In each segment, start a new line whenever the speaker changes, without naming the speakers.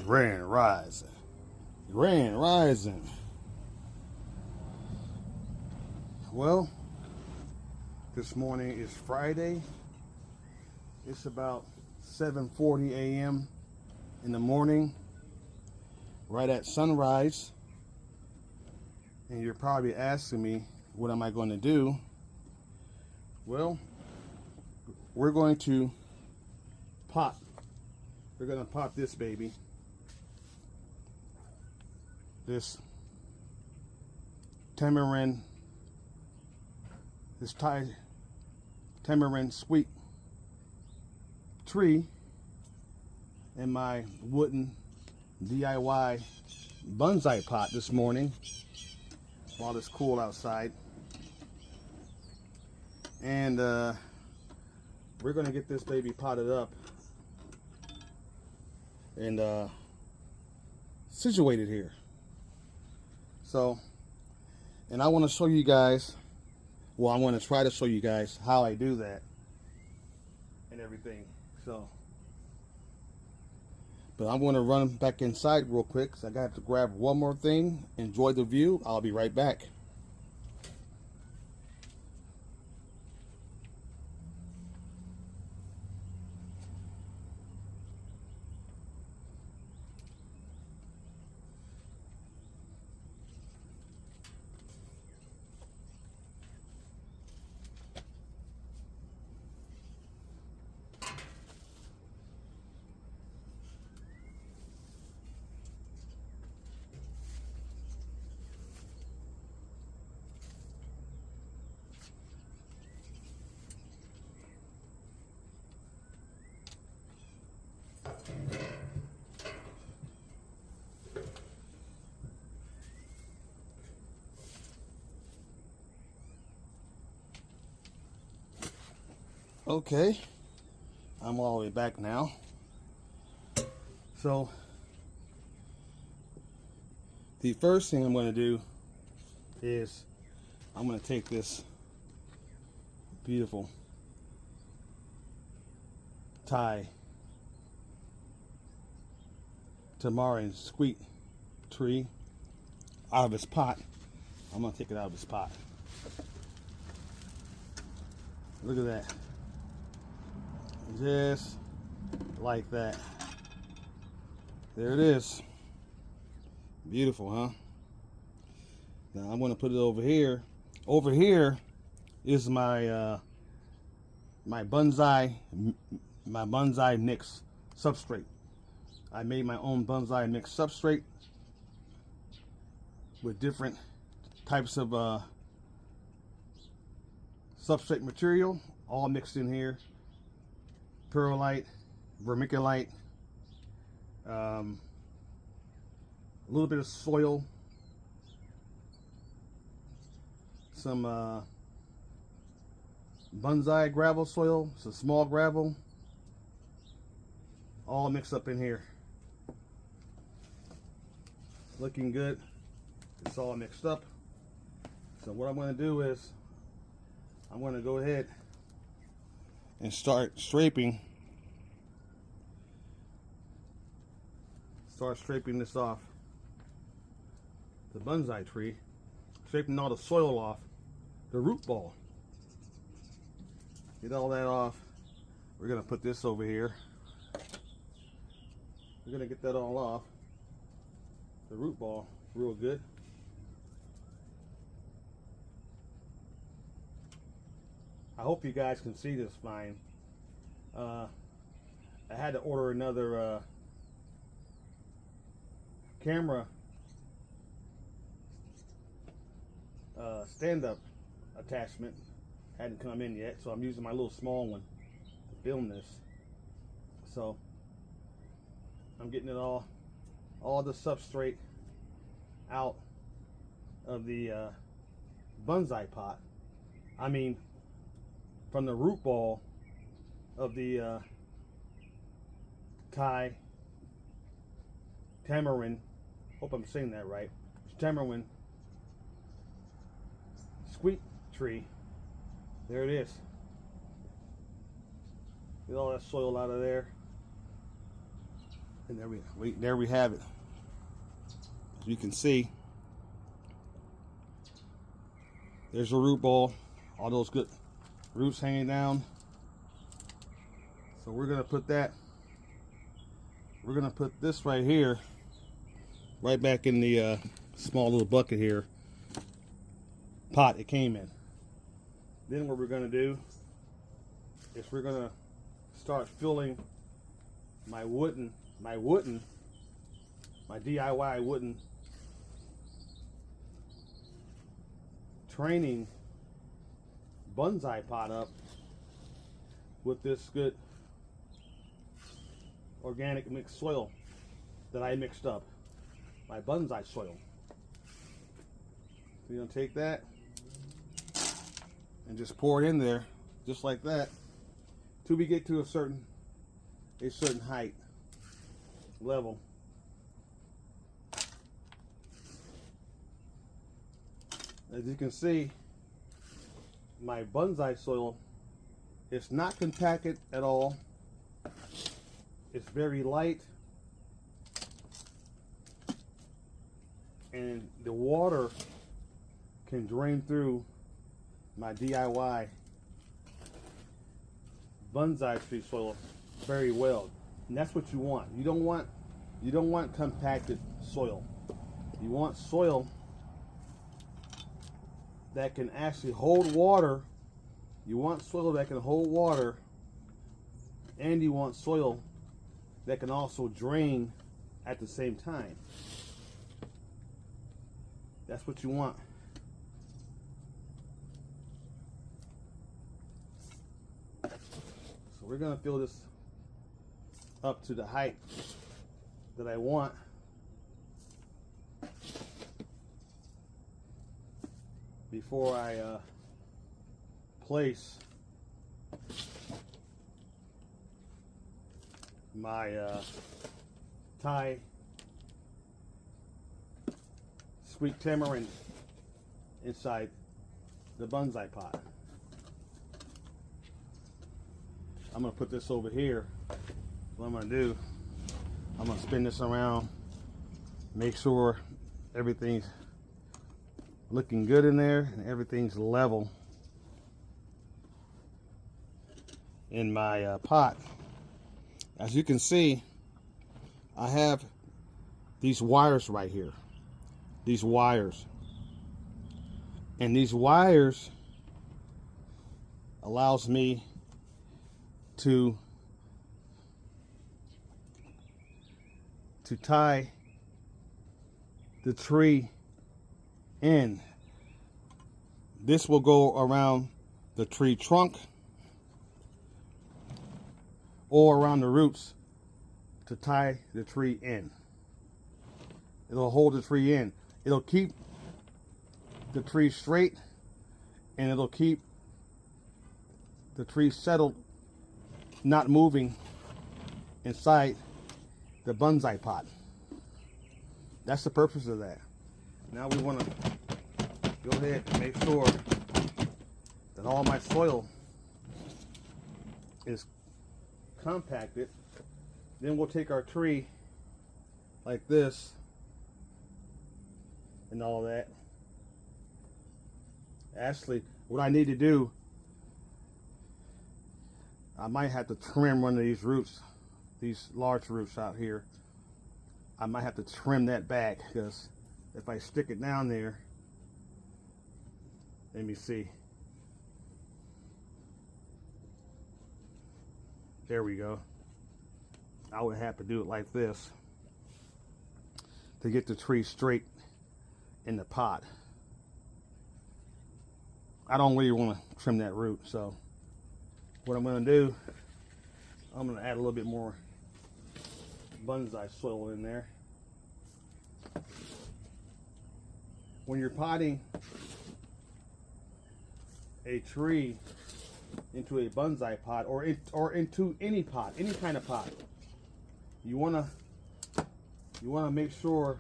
Grand Rising. Grand Rising. Well, this morning is Friday. It's about 7:40 a.m. in the morning, right at sunrise. And you're probably asking me, what am I going to do? Well, we're going to pot. We're going to pot this baby. This tamarind, this tamarind sweet tree in my wooden DIY bonsai pot this morning while it's cool outside. And we're going to get this baby potted up and situated here. So, and I want to show you guys, well, I'm going to try to show you guys how I do that and everything. So, but I'm going to run back inside real quick because I got to grab one more thing. Enjoy the view. I'll be right back. Okay, I'm all the way back now. So, the first thing I'm going to do is I'm going to take this beautiful Tamarind sweet tree out of its pot. I'm going to take it out of its pot. Look at that. Just like that. There it is. Beautiful, huh? Now I'm going to put it over here. Over here is my my bonsai mix substrate. I made my own bonsai mix substrate with different types of substrate material, all mixed in here. Perlite, vermiculite, a little bit of soil, some bonsai gravel soil, some small gravel, all mixed up in here. Looking good. It's all mixed up. So what I'm going to do is I'm going to go ahead and start scraping this off the bonsai tree, scraping all the soil off the root ball. Get all that off. We're gonna put this over here. We're gonna get that all off the root ball real good. I hope you guys can see this fine. I had to order another camera stand-up attachment. Hadn't come in yet, so I'm using my little small one to film this. So I'm getting it all the substrate out of the bonsai pot. I mean, from the root ball of the tamarind. Hope I'm saying that right. Tamarind sweet tree. There it is. Get all that soil out of there. And there we have it. As you can see, there's a root ball, all those good roots hanging down. So we're gonna put this right here, right back in the small little bucket here, pot it came in. Then what we're gonna do is we're gonna start filling my DIY wooden training bonsai pot up with this good organic mixed soil that I mixed up, my bonsai soil. So you're gonna take that and just pour it in there, just like that, till we get to a certain height level. As you can see, my bonsai soil is not compacted at all. It's very light, and the water can drain through my DIY bonsai tree soil very well. And that's what you want. You don't want compacted soil. You want soil that can actually hold water. You want soil that can hold water, and you want soil that can also drain at the same time. That's what you want. So we're gonna fill this up to the height that I want. Before I place my Thai sweet tamarind inside the bonsai pot. I'm gonna put this over here. What I'm gonna do, I'm gonna spin this around, make sure everything's looking good in there and everything's level in my pot. As you can see, I have these wires right here, these wires, and these wires allows me to tie the tree in. This will go around the tree trunk or around the roots to tie the tree in. It'll hold the tree in. It'll keep the tree straight, and it'll keep the tree settled, not moving inside the bonsai pot. That's the purpose of that. Now we want to go ahead and make sure that all my soil is compacted. Then we'll take our tree like this and all that. Actually, what I need to do, I might have to trim one of these roots, these large roots out here. I might have to trim that back, because if I stick it down there, let me see. There we go. I would have to do it like this to get the tree straight in the pot. I don't really want to trim that root, so what I'm going to do, I'm going to add a little bit more bonsai soil in there. When you're potting a tree into a bonsai pot, or into any pot, any kind of pot, you want to make sure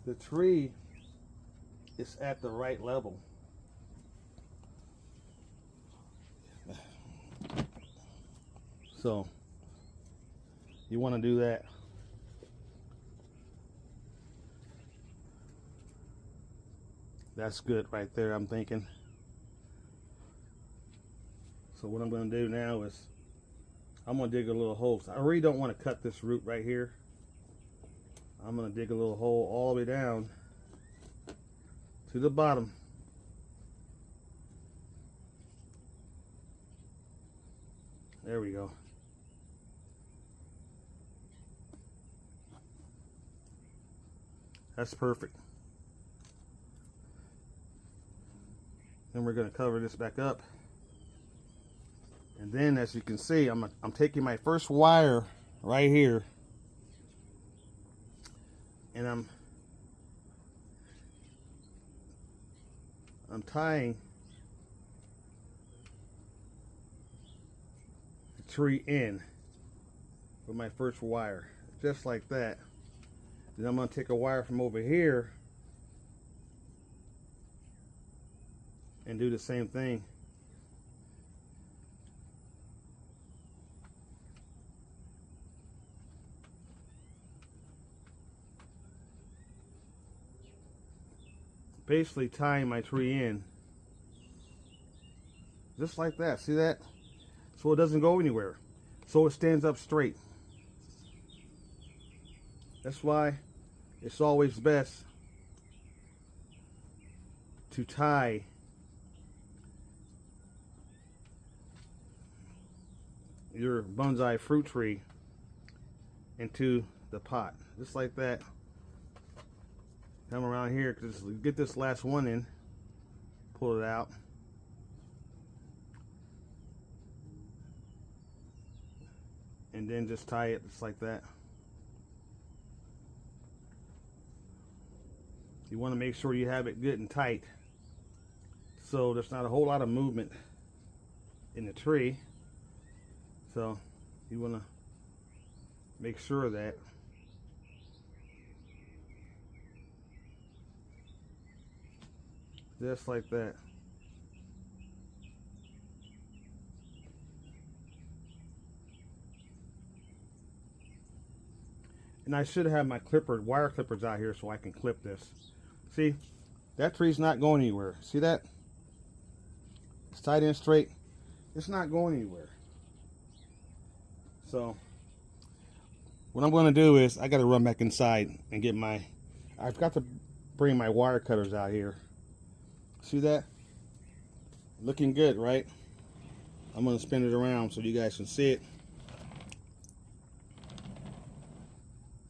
the tree is at the right level. So You want to do that. That's good right there, I'm thinking. So what I'm going to do now is I'm going to dig a little hole. I really don't want to cut this root right here. I'm going to dig a little hole all the way down to the bottom. There we go. That's perfect. Then we're going to cover this back up. And then, as you can see, I'm taking my first wire right here, and I'm tying the tree in with my first wire, just like that. Then I'm going to take a wire from over here and do the same thing. Basically tying my tree in just like that. See that? So it doesn't go anywhere. So it stands up straight. That's why it's always best to tie your bonsai fruit tree into the pot. Just like that. Come around here, just get this last one in, pull it out, and then just tie it just like that. You want to make sure you have it good and tight so there's not a whole lot of movement in the tree. So you want to make sure of that. Just like that. And I should have my wire clippers out here so I can clip this. See, that tree's not going anywhere. See that? It's tied in straight. It's not going anywhere. So what I'm going to do is I got to run back inside and get I've got to bring my wire cutters out here. See that? Looking good, right? I'm going to spin it around so you guys can see it.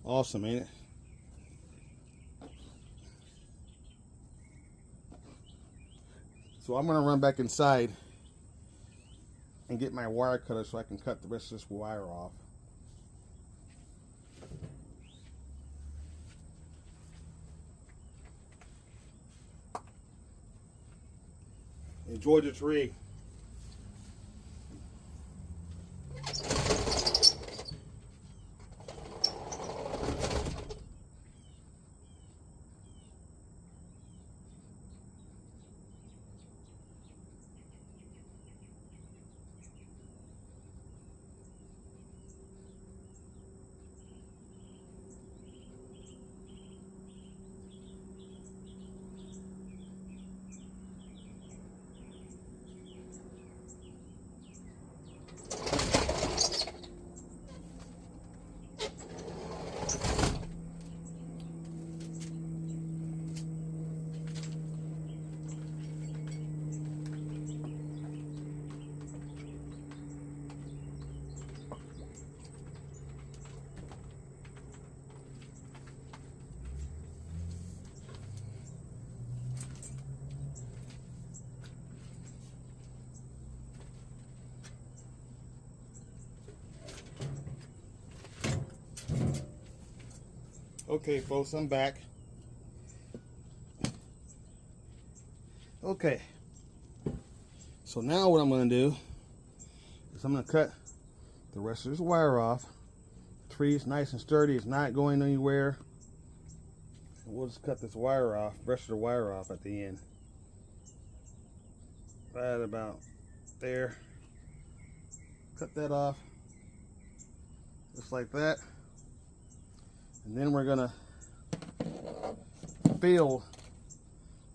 Awesome, ain't it? So I'm going to run back inside and get my wire cutter so I can cut the rest of this wire off. Enjoy the tree. Okay, folks, I'm back. Okay, so now what I'm going to do is I'm going to cut the rest of this wire off. The tree is nice and sturdy. It's not going anywhere. And we'll just cut this wire off, rest of the wire off at the end. Right about there. Cut that off. just like that. And then we're gonna fill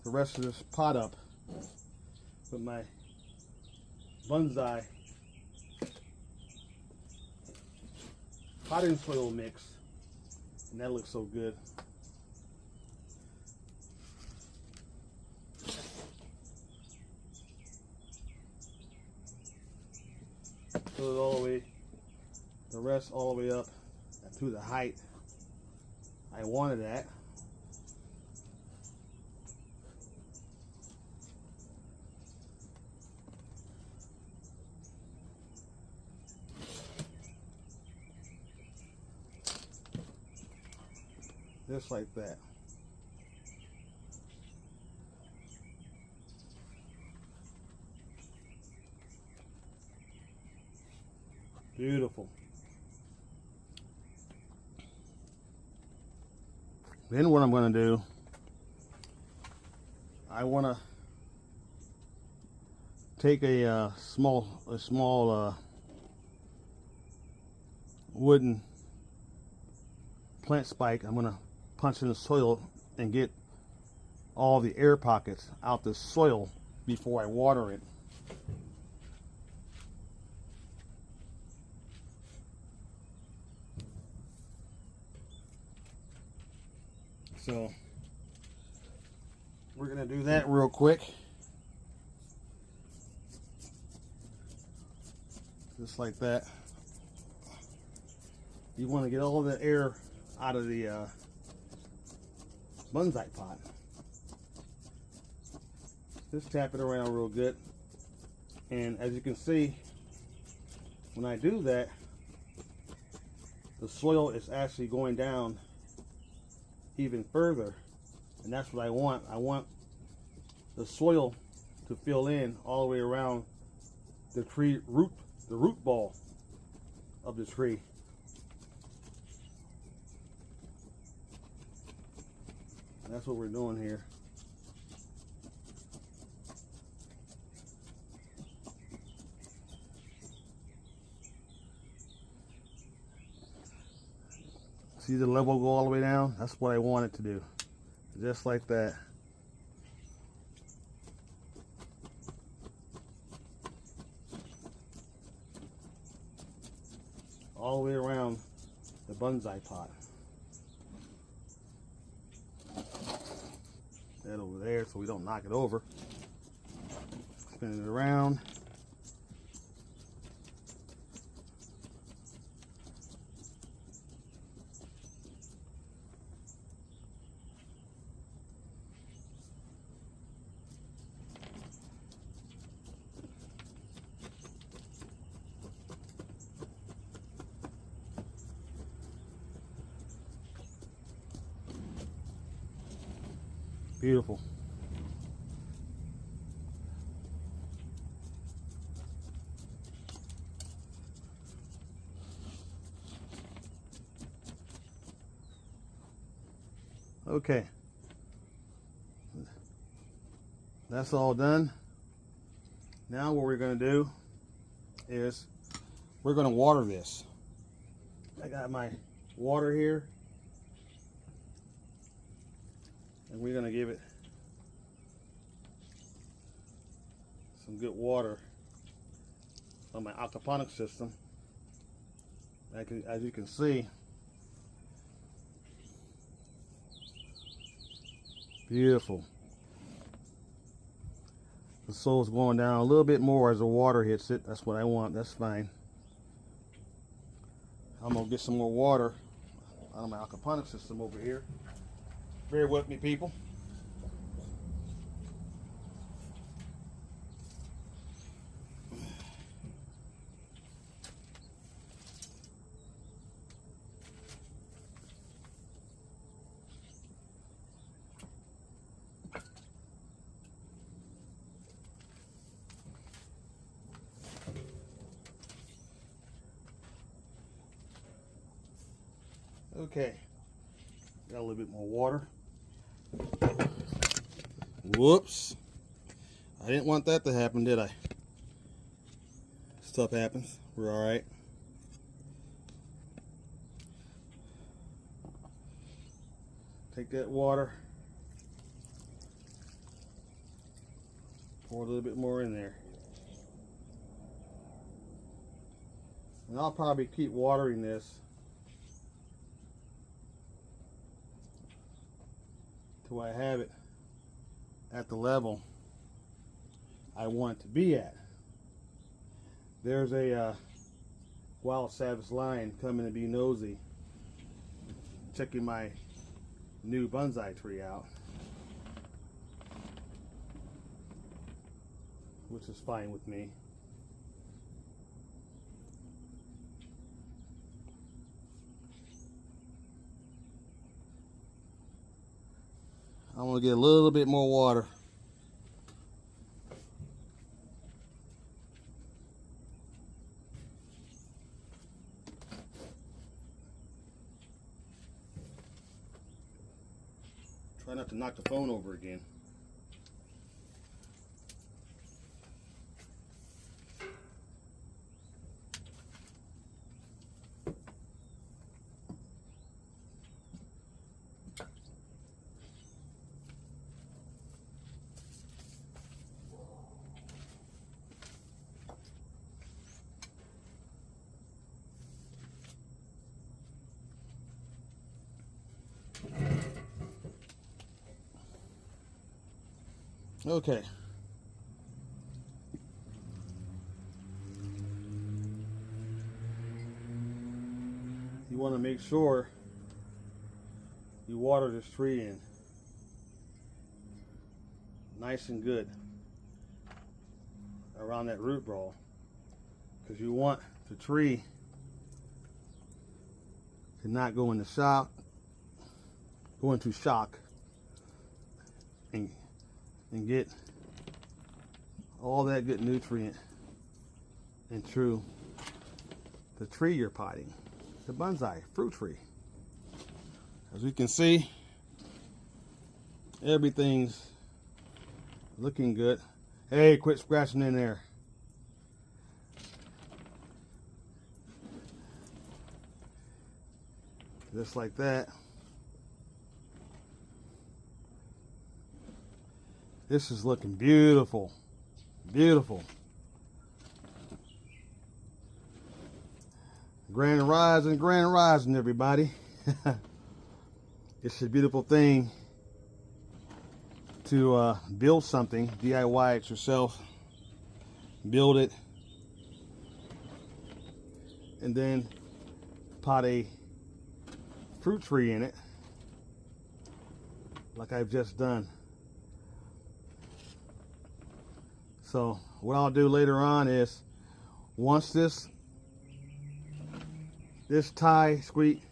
the rest of this pot up with my bonsai potting soil mix, and that looks so good. Fill it all the way, the rest all the way up to the height I wanted at. Just like that. Beautiful. Then what I'm going to do, I want to take a small wooden plant spike. I'm going to punch in the soil and get all the air pockets out the soil before I water it. So we're going to do that real quick. Just like that. You want to get all the air out of the bonsai pot. Just tap it around real good. And as you can see, when I do that, the soil is actually going down even further, and that's what I want. I want the soil to fill in all the way around the tree root, the root ball of the tree. And that's what we're doing here. See the level go all the way down? That's what I want it to do. Just like that. All the way around the bonsai pot. That over there so we don't knock it over. Spin it around. Beautiful. Okay. That's all done. Now what we're going to do is we're going to water this. I got my water here. And we're going to give it some good water on my aquaponics system. As you can see, beautiful. The soil's going down a little bit more as the water hits it. That's what I want. That's fine. I'm going to get some more water out of my aquaponics system over here. Bear with me, people. Okay, got a little bit more water. Whoops. I didn't want that to happen, did I? Stuff happens. We're all right. Take that water, pour a little bit more in there. And I'll probably keep watering this till I have it at the level I want it to be at. There's a wild savage lion coming to be nosy, checking my new bonsai tree out, which is fine with me. I want to get a little bit more water. Try not to knock the phone over again. Okay. You want to make sure you water this tree in nice and good around that root ball, because you want the tree to not go into shock, and get all that good nutrient into the tree you're potting, the bonsai fruit tree. As we can see, everything's looking good. Hey, quit scratching in there. Just like that. This is looking beautiful. Beautiful. Grand rising, everybody. It's a beautiful thing to build something, DIY it yourself, build it, and then pot a fruit tree in it, like I've just done. So what I'll do later on is, once this Thai sweet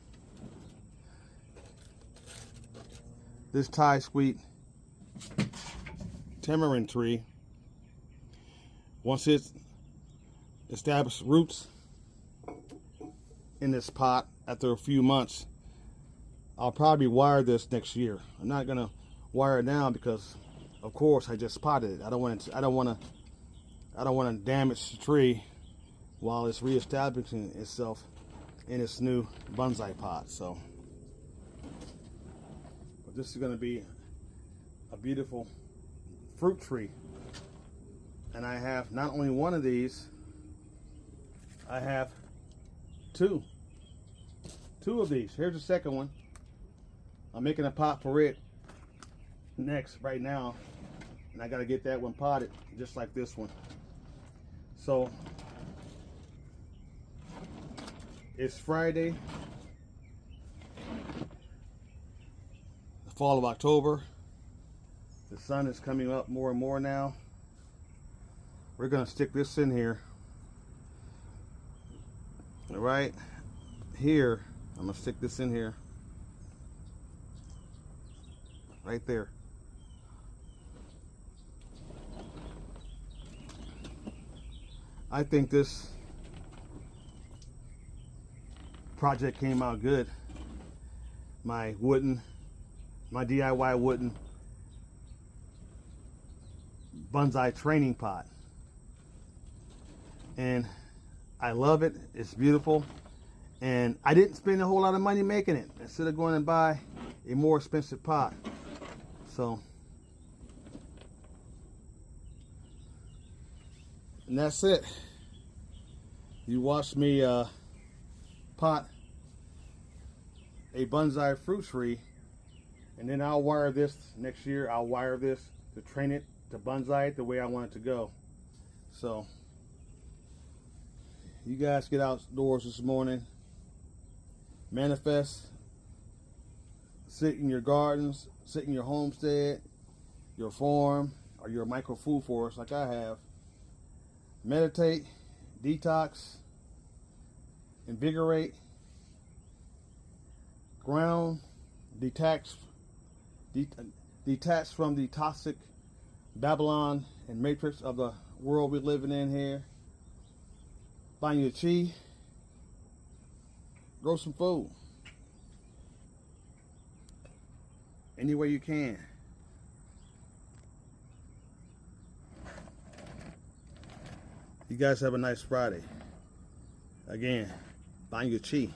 tamarind tree, once it's established roots in this pot after a few months, I'll probably wire this next year. I'm not gonna wire it now because, of course, I just potted it. I don't want to damage the tree while it's reestablishing itself in its new bonsai pot. So, but this is going to be a beautiful fruit tree, and I have not only one of these, I have two of these. Here's the second one. I'm making a pot for it right now, and I got to get that one potted just like this one. So it's Friday, the fall of October. The sun is coming up more and more now. We're gonna stick this in here right here. I'm gonna stick this in here right there. I think this project came out good. My DIY wooden bonsai training pot. And I love it. It's beautiful. And I didn't spend a whole lot of money making it. Instead of going and buy a more expensive pot. So, and that's it. You watched me pot a bonsai fruit tree, and then I'll wire this next year. I'll wire this to train it to bonsai it the way I want it to go. So you guys get outdoors this morning, manifest, sit in your gardens, sit in your homestead, your farm, or your micro food forest like I have. Meditate, detox, invigorate, ground, detach from the toxic Babylon and matrix of the world we're living in here. Find your chi, grow some food any way you can. You guys have a nice Friday. Again, find your chi.